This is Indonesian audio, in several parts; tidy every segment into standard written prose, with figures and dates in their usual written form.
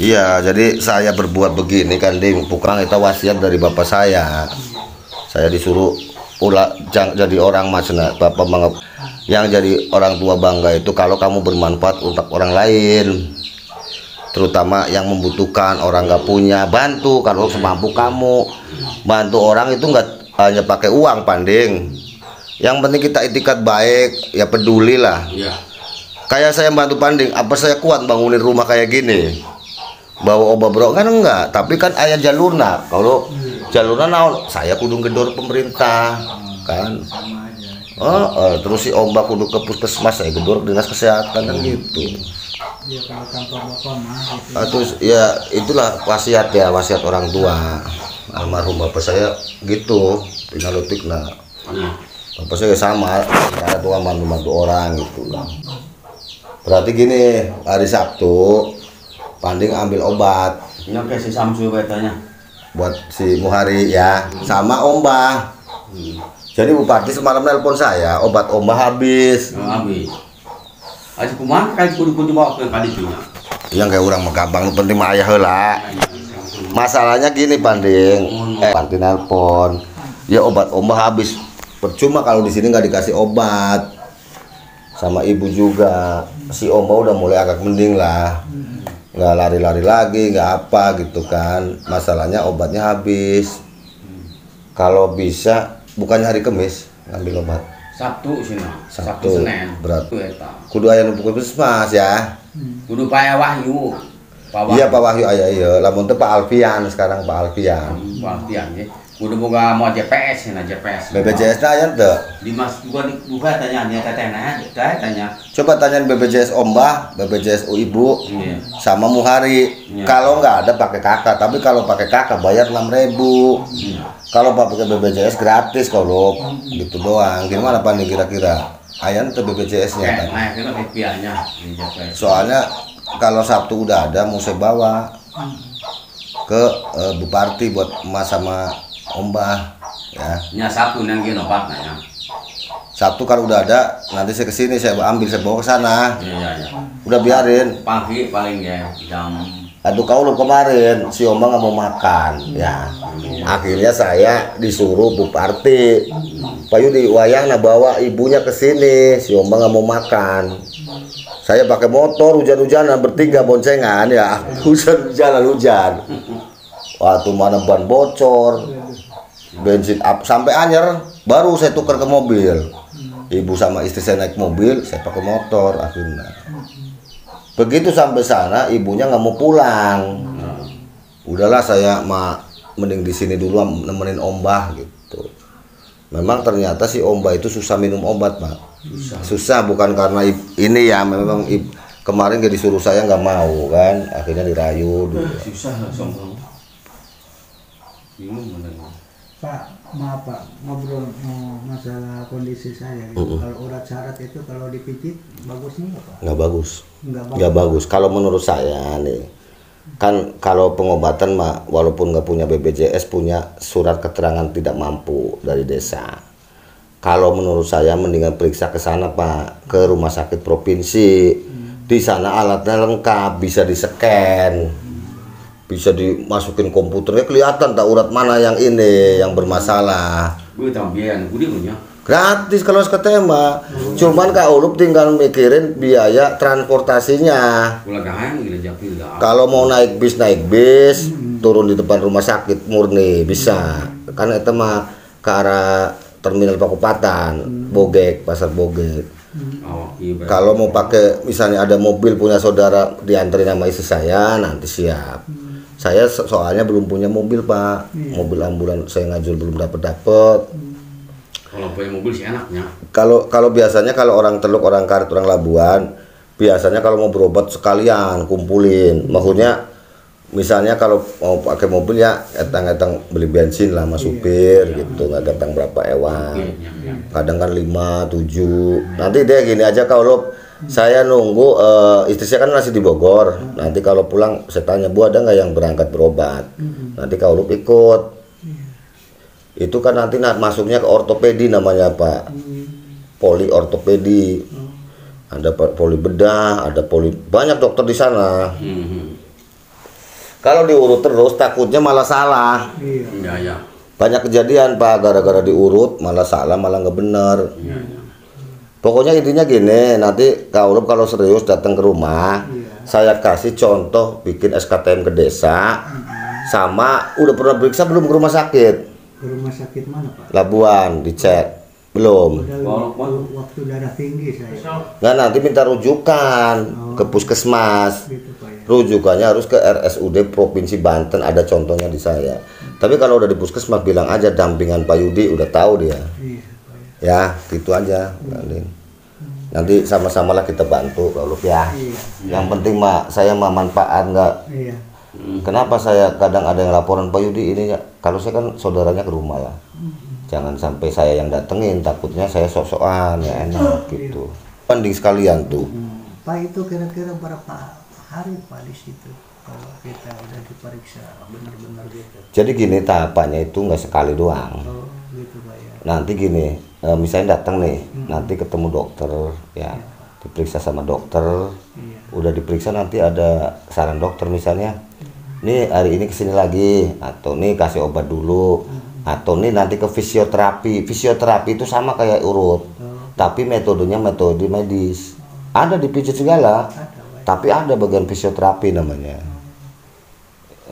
Iya, jadi saya berbuat begini kan, Ding. Bukan itu wasiat dari bapak saya. Saya disuruh jadi orang macam bapak yang jadi orang tua bangga itu kalau kamu bermanfaat untuk orang lain, terutama yang membutuhkan, orang nggak punya, bantu kalau semampu kamu. Bantu orang itu nggak hanya pakai uang, Panding. Yang penting kita itikat baik, ya pedulilah. Iya. Kayak saya bantu Panding, apa saya kuat bangunin rumah kayak gini? Bawa obat bro kan enggak, tapi kan ayah jalurna. Kalau jalurna naon, saya kudu gedor pemerintah kan. Terus si ombak kudu ke puskesmas, saya gedor dinas kesehatan kan gitu. Iya, kalau tanpa bapak mah. Terus ya itulah wasiat wasiat orang tua. Almarhum bapak saya gitu, tinggal letikna. Bapak saya sama, saya tuh bantu orang gitu lah. Berarti gini, hari Sabtu Panding ambil obat. Ini kayak si Samsu katanya. Buat si Muhari ya, sama Ombah. Jadi Bupati semalam nelpon saya, obat Ombah habis. Habis. Aja kumaha kali kudu bawa ke kadinya. Yang kayak orang megabang penting mah aya heula. Masalahnya gini Panding, Panti nelpon. Ya obat Ombah habis. Percuma kalau di sini nggak dikasih obat. Sama ibu juga. Si Ombah udah mulai agak mending lah. Nggak lari-lari lagi, nggak apa gitu kan. Masalahnya obatnya habis. Kalau bisa, bukannya hari Kamis ngambil obat. Sabtu sih, Sabtu Senin. Berat. Kudu aya nu puskesmas ya. Kudu Pak Wahyu. Iya Pak Wahyu aya ieu. Lamun teh Pak Alfian sekarang Pak Alfian. Pak Alfian ge. Kudu boga mau JPS cenah JPS. BPJS na aya teu? Dimas buka tanya nya tetehna, tanya. Coba tanyain BPJS Ombah, BPJS Ibu, sama Muhari. Iya. Kalau nggak ada pakai kakak, tapi kalau pakai kakak bayar 6.000. Kalau pakai BPJS gratis kalau gitu doang. Gimana Pak nih kira-kira? Ayan tuh BPJS-nya kan? Nah, kira pipiannya di JPS. Soalnya kalau Sabtu udah ada mau saya bawa ke Bupati buat emas sama Ombah ya. Nya Sabtu nang gino Pak nanya. Sabtu kalau udah ada nanti saya kesini saya ambil saya bawa ke sana. Iya. Udah biarin. Pagi paling ya jam. Aduh kau lu kemarin si Ombah nggak mau makan ya. Akhirnya saya disuruh Bupati. Payu di wayang bawa ibunya ke sini. Si Ombah nggak mau makan. Saya pakai motor hujan-hujanan bertiga boncengan ya. Hujan. Waktu mana ban bocor, bensin up sampai anyer, baru saya tukar ke mobil. Ibu sama istri saya naik mobil, saya pakai motor akhirnya. Begitu sampai sana, ibunya nggak mau pulang. Udahlah saya mending di sini dulu nemenin Ombah gitu. Memang ternyata si Ombah itu susah minum obat Pak. Susah bukan karena ini ya, memang kemarin gak disuruh saya nggak mau kan, akhirnya dirayu dulu. Susah sombong. Pak, maaf Pak, ngobrol masalah kondisi saya. Kalau urat syarat itu kalau dipijit bagusnya nggak Pak? Nggak bagus. Nggak Nggak bagus. Kalau menurut saya nih, kan kalau pengobatan mah walaupun nggak punya BPJS punya surat keterangan tidak mampu dari desa. Kalau menurut saya mendingan periksa ke sana Pak, ke rumah sakit provinsi. Di sana alatnya lengkap, bisa di-scan. Bisa dimasukin komputernya kelihatan tak urat mana yang ini yang bermasalah. Gue tambihan, gue punya. Gratis kalau seketema. Cuman Kak Ulup tinggal mikirin biaya transportasinya. Kalau mau naik bis, turun di depan rumah sakit murni bisa. Karena itu mah ke arah terminal Pakupatan, Bogek, Pasar Bogek. Kalau mau pakai misalnya ada mobil punya saudara dianterin sama istri saya nanti siap. Saya soalnya belum punya mobil Pak, mobil ambulan saya ngajul belum dapat. Kalau punya mobil sih enaknya. Kalau biasanya kalau orang Teluk, orang Karet, orang Labuan, biasanya kalau mau berobat sekalian kumpulin. Maksudnya misalnya kalau mau pakai mobil ya etang-etang beli bensin lah sama supir gitu, nggak datang berapa ewan. Kadang kan 5, 7. Nanti dia gini aja kalau saya nunggu istri saya kan masih di Bogor. Nanti kalau pulang saya tanya Bu ada nggak yang berangkat berobat. Nanti kalau ikut. Itu kan nanti masuknya ke ortopedi namanya Pak. Poli ortopedi. Ada poli bedah, ada poli banyak dokter di sana. Kalau diurut terus takutnya malah salah. Iya. Iya, iya. Banyak kejadian Pak, gara-gara diurut malah salah, malah nggak bener. Iya, iya. Pokoknya intinya gini, nanti kalau serius datang ke rumah, Iya. saya kasih contoh bikin SKTM ke desa, sama udah pernah periksa belum ke rumah sakit? Ke rumah sakit mana Pak? Labuan, dicek. Belum. Udah waktu darah tinggi saya. Nggak, nanti minta rujukan ke puskesmas. Gitu Pak ya. Rujukannya harus ke RSUD Provinsi Banten, ada contohnya di saya. Tapi kalau udah di puskesmas bilang aja dampingan Pak Yudi, udah tahu dia. Iya Pak ya. Ya, gitu aja. Nanti sama-samalah kita bantu kalau ya. Iya. Yang penting saya manfaat nggak. Iya. Kenapa saya kadang ada yang laporan Pak Yudi ini ya? Kalau saya kan saudaranya ke rumah ya. Jangan sampai saya yang datengin, takutnya saya sok-sokan ya enak gitu. Banding sekalian tuh. Pak itu kira-kira berapa hari Pak di situ kalau kita udah diperiksa benar-benar gitu? Jadi gini tahapannya itu nggak sekali doang. Oh gitu Pak ya. Nanti gini, misalnya datang nih, nanti ketemu dokter ya, diperiksa sama dokter. Iya. Udah diperiksa nanti ada saran dokter misalnya, nih hari ini kesini lagi, atau nih kasih obat dulu, atau nih nanti ke fisioterapi. Fisioterapi itu sama kayak urut, tapi metodenya metode medis. Ada dipijit segala, tapi ada bagian fisioterapi namanya.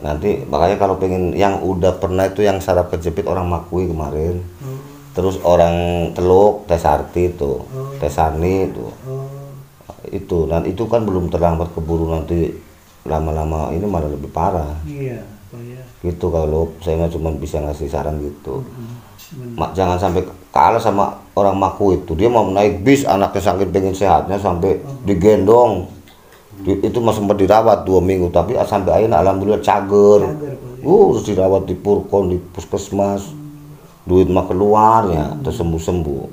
Nanti makanya kalau pengen yang udah pernah itu yang saraf kejepit orang Makui kemarin, terus orang Teluk tes arti itu, tes Sani itu, nanti itu kan belum terlambat keburu, nanti lama-lama ini malah lebih parah. Iya Pak ya. Gitu kalau saya cuma bisa ngasih saran gitu. Jangan sampai kalah sama orang Maku itu, dia mau naik bis, anaknya sakit pengen sehatnya sampai digendong. Itu masih sempat dirawat 2 minggu, tapi sampai akhirnya alhamdulillah cager. Terus dirawat di Purkon, di puskesmas, duit mah keluar ya, terus sembuh-sembuh.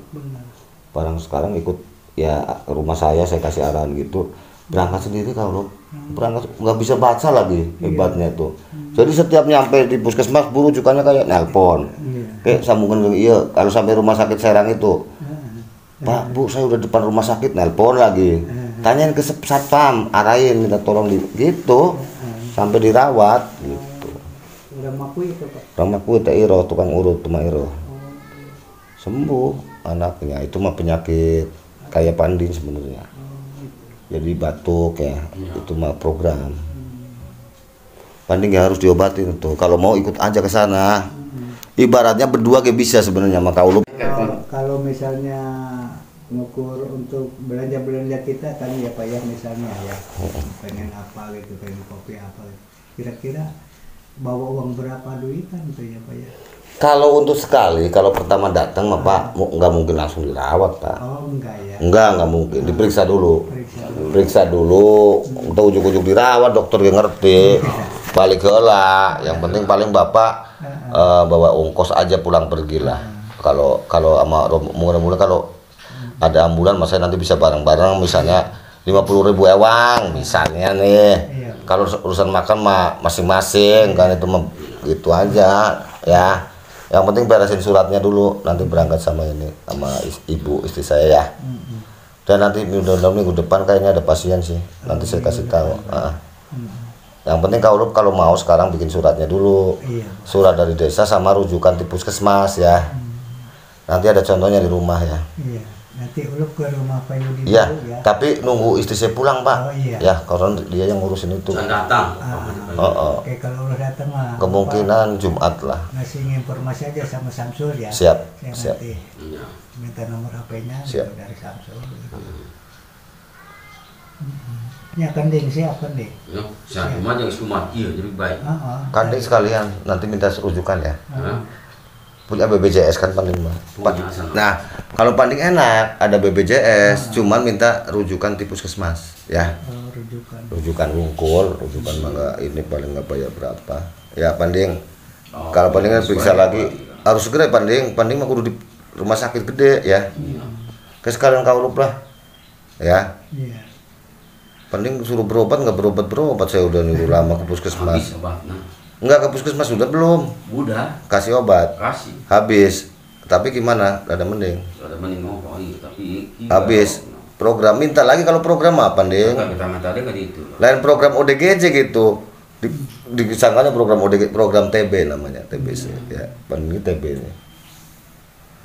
Barang sekarang ikut ya rumah saya kasih arahan gitu, berangkat sendiri. Kalau berangkat nggak bisa baca lagi, hebatnya itu. Jadi setiap nyampe di puskesmas buru rujukannya kayak nelpon, kayak sambungan. Iya, kalau sampai rumah sakit Serang itu, Pak Bu saya udah depan rumah sakit, nelpon lagi, tanyain ke satpam, arahin minta tolong gitu, sampai dirawat gitu. Udah Makui itu Pak. Ramaku teh iro, tukang urut tuma iro, sembuh anaknya. Itu mah penyakit kayak Pandin sebenarnya, jadi batuk ya, itu mah program. Panding ya harus diobatin tuh. Kalau mau ikut aja ke sana. Ibaratnya berdua kayak bisa sebenarnya sama Kaulu. Kalau misalnya ngukur untuk belanja kita kan ya Pak ya, misalnya ya pengen apa gitu, pengen kopi apa gitu. Kira-kira bawa uang berapa duitan tuh ya Pak ya? Kalau untuk sekali, kalau pertama datang mah Pak, nggak mungkin langsung dirawat Pak. Oh enggak ya? Nggak mungkin. Diperiksa dulu. Periksa dulu. Untuk ujuk-ujuk dirawat, dokter yang ngerti. Balik ke lah. Yang penting paling Bapak bawa ongkos aja pulang pergi lah. Kalau sama mudah-mudahan kalau ada ambulan, mas saya nanti bisa bareng-bareng, misalnya 50.000 ewang misalnya nih. Kalau urusan makan mah masing-masing kan, itu mah gitu aja ya. Yang penting beresin suratnya dulu, nanti berangkat sama ini sama ibu istri saya ya. Dan nanti mudah-mudahan minggu depan kayaknya ada pasien sih, nanti saya kasih tahu. Yang penting kalau mau sekarang bikin suratnya dulu, surat dari desa sama rujukan di puskesmas ya. Nanti ada contohnya di rumah ya. Iya. Nanti uluk ke rumah Pak Yudi Iya, dulu ya. tapi nunggu istri saya pulang Pak. Oh, iya. Ya, karena dia yang ngurusin itu. Datang. Oke, kalau udah datang mah Kemungkinan Jumat lah. ngasih informasi aja sama Samsul ya. Siap, Saya siap. nanti minta nomor HP-nya Siap. dari Samsul. Ya Kending siap Kending. Ya, saya cuma yang mati ya, jadi baik. Kandeng sekalian, nanti minta rujukan ya. Hah? Punya BPJS kan Panding mah. Punya, asal. Nah, kalau Panding enak ada BPJS, cuman minta rujukan di puskesmas ya. Rujukan. Rujukan wungkul, rujukan mangga ini paling nggak bayar berapa. Ya Panding. Kalau Panding kan periksa lagi harus segera Panding. Panding mah kudu di rumah sakit gede ya. Ke sekalian kau lah. Ya. Iya. Panding suruh berobat nggak berobat saya udah nunggu lama ke puskesmas. Habis obatnya. Enggak, ke puskesmas sudah belum? Udah. Kasih obat. Kasih. Habis. Tapi gimana? Ada mending. Ada mending ngomong tapi Habis. Program minta lagi kalau program apa, Ding? Kita minta dia kan itu. Lain program ODGJ gitu. disangkanya program ODG, program TB namanya, TBC ya, panding TB nya.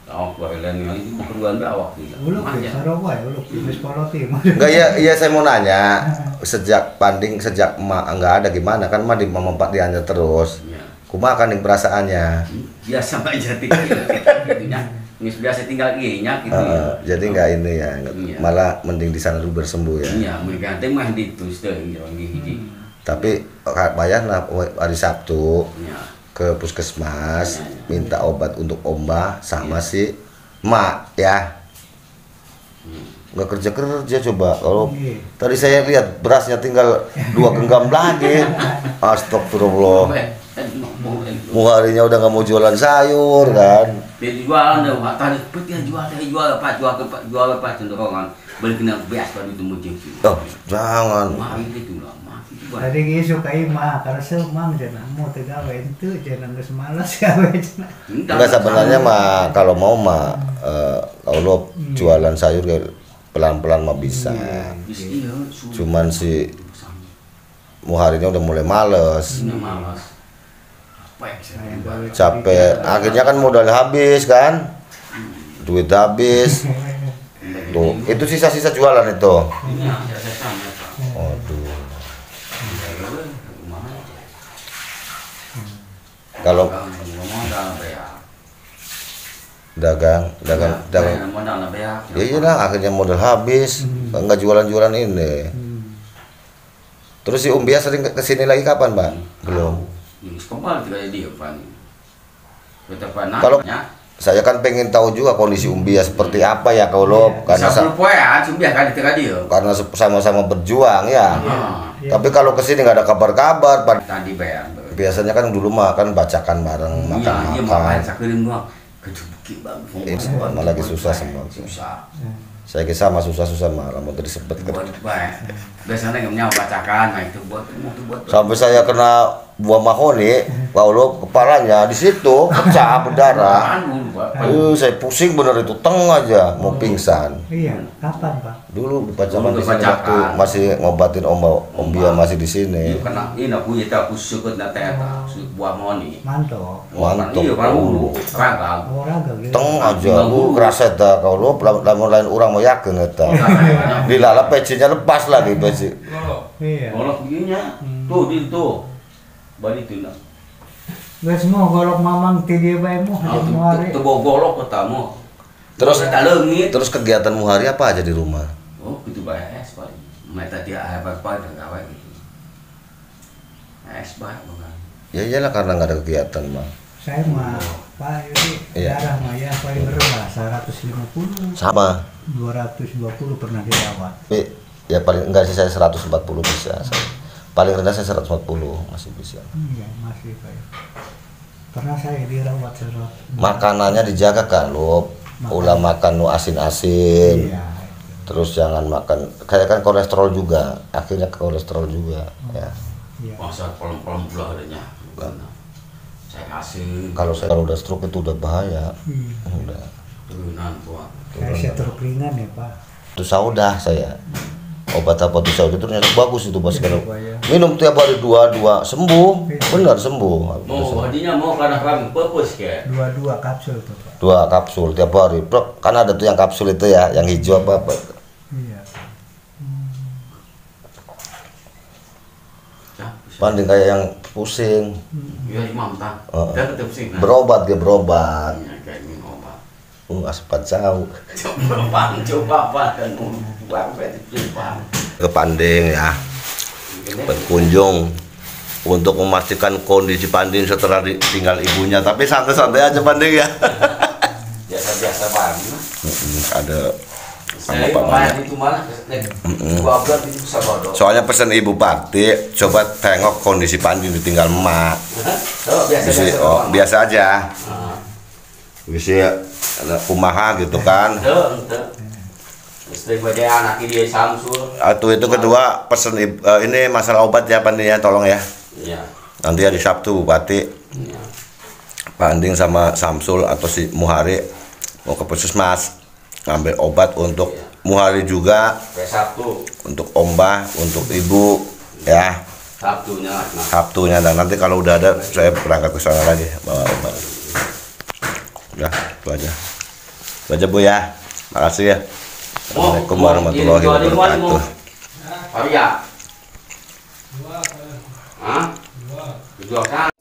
Awak bailan yang itu keperluan awak tidak. Uluk ya, Sarawak ya, uluk di sekolah tim. Enggak ya, iya saya mau nanya, sejak panding sejak emak enggak ada gimana kan mah di memempat dianya terus. Ya. Kumaha kan yang perasaannya. Biasa aja tinggalnya. Nggak biasa tinggal inya gitu. Jadi enggak ini ya, Iya. malah mending di sana dulu bersembuh ya. Iya, mereka teh mah ditus teh orang hiji. Tapi bayar lah hari Sabtu Ya. ke puskesmas minta obat untuk Ombah sama si Mak ya. Nggak kerja coba. Kalau tadi saya lihat berasnya tinggal 2 genggam lagi. Astagfirullah. Muharinya udah nggak mau jualan sayur kan. Dia jualan dah, tadi peti jual apa cenderongan beli kena bias pada itu muncul. Oh, jangan. Mah itu lah, mah itu bah. Tadi dia suka imah, karena semang jangan mau tegawe itu jangan geus malas gawe cenah. Enggak sebenarnya mah kalau mau mah kalau jualan sayur kayak pelan-pelan mah bisa. Cuman si Muharinya udah mulai males. Malas. Capek, akhirnya kan modal habis kan, duit habis. Tuh, itu sisa-sisa jualan itu. Aduh. Kalau dagang. Ya iyalah, akhirnya modal habis, nggak jualan ini. Terus si Umbia sering kesini lagi kapan, Pak? Belum. Kembali tidak dia Pan. Kalau saya kan pengen tahu juga kondisi Umbia seperti apa ya kalau karena sama-sama berjuang ya. Tapi kalau kesini nggak ada kabar-kabar. Tadi bayar. Biasanya kan dulu mah kan bacakan bareng makan. Malah lagi susah semua. Saya kisah mah susah-susah malah mau disebut. Biasanya nggak bacakan, nah itu buat. Sampai saya kena buah mahoni, kalau kepalanya di situ pecah berdarah. Saya pusing bener itu, teng aja mau pingsan. Iya, kapan Pak? Dulu dibacakan di sini waktu masih ngobatin Ombia masih di sini. Iya karena ini aku ya aku suka nate buah mahoni. Mantap. Mantap. Iya kalau ragang. Teng aja, kerasa dah kalau lain orang mau yakin eta. Dilalap pecinya lepas lagi peci. Iya. Golok begininya, tuh di tuh, balik tuh nak. Gak semua golok mamang ti dia bae mu hari. Tuh bawa golok ketamu. Terus kegiatan Muhari apa aja di rumah? Oh, itu bae es paling. Meta dia apa-apa dan gawe gitu. Es bae bukan. Ya iyalah karena nggak ada kegiatan mah. Saya mah Pak ini darah mah ya paling rendah 150. Sama. 220 pernah dirawat. Ya paling enggak sih saya 140 bisa. Paling rendah saya 140 masih bisa. Iya, masih Pak. Karena saya dirawat makanannya dijaga kan lo, ulah makan nu asin-asin. Iya. Terus jangan makan kayak kan kolesterol juga, akhirnya kolesterol juga ya. Iya. Masa kolom-kolom pula adanya. Saya kasih. Kalau saya udah stroke itu udah bahaya. Udah. Turunan tua. Saya stroke ringan ya Pak. Itu saudah saya. Obat apa tuh saudah itu ternyata bagus itu pas kalau minum tiap hari 2 sembuh, benar sembuh. Oh, hadinya mau karena kami purpose kayak. 2 kapsul tuh Pak. 2 kapsul tiap hari. Kan ada tuh yang kapsul itu ya, yang hijau apa. Iya. Banding kayak yang pusing. Iya, mantap. Dia tetap pusing. Berobat dia berobat. Iya, kayak minum obat. Aspat jauh. Coba dan Ke Panding ya. Berkunjung untuk memastikan kondisi Panding setelah ditinggal ibunya. Tapi santai-santai aja Panding ya. Biasa-biasa banget. Ada Saya banyak itu malah soalnya pesan Ibu Parti, coba tengok kondisi Panding ditinggal emak. Biasa aja. Bisa kumaha gitu kan. Anak dia Samsul. Itu kedua pesen ini masalah obat ya Panding ya, tolong ya. Iya. Nanti hari Sabtu Bupati Panding sama Samsul atau si Muhari mau ke puskesmas ngambil obat untuk Muhari juga, Sabtu. untuk Ombah, untuk ibu ya. Sabtunya. Nah. Sabtunya, dan nanti kalau udah ada saya berangkat ke sana lagi bawa obat. Udah, itu aja. Itu aja Bu ya. Makasih ya. Assalamualaikum warahmatullahi wabarakatuh. Oh ya. Hah? Dijual kan?